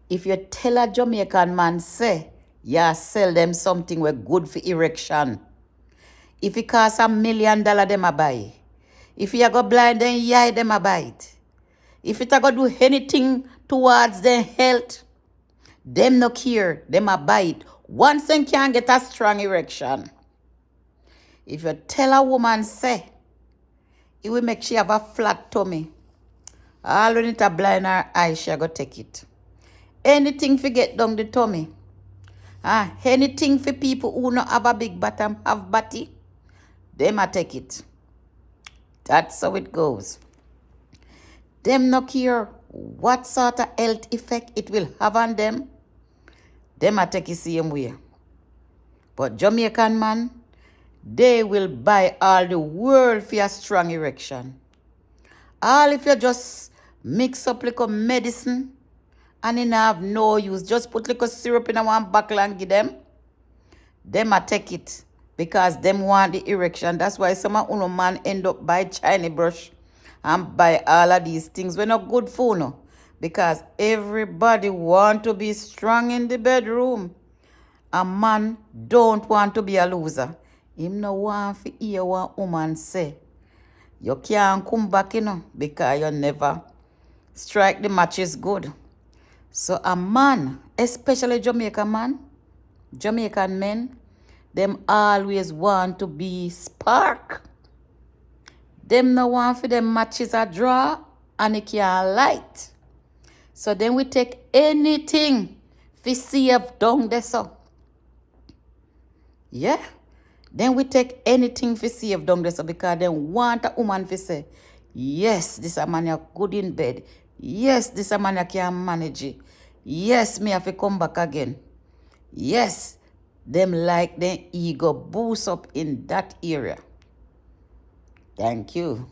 If you tell a Jamaican man, say, yeah, sell them something we good for erection. If it costs $1 million, them a buy. If you go blind, then yeah, them a buy it. If it a go do anything towards their health, them no care, them a buy it. Once them can get a strong erection. If you tell a woman, say, it will make she have a flat tummy. All when it a blind her eye, she go take it. Anything for get down the tummy. Anything for people who not have a big bottom, have body, them a take it. That's how it goes. Them no care what sort of health effect it will have on them. Them a take it same way. But Jamaican man, they will buy all the world for a strong erection. All if you just mix up like a medicine and it have no use, just put like a syrup in a one bottle and give them a take it because them want the erection. That's why some of uno man end up buy China brush and buy all of these things. We're not good for no. Because everybody want to be strong in the bedroom. A man don't want to be a loser. Him no want to hear what woman say. You can't come back, because you never strike the matches good. So a man, especially Jamaican men, them always want to be spark. Them no want for them matches a draw and it can't light. So then we take anything for save down there so. Yeah. Then we take anything for save down there so because they want a woman to say, yes, this a man is good in bed. Yes, this a man can manage it. Yes, me have to come back again. Yes, them like their ego boost up in that area. Thank you.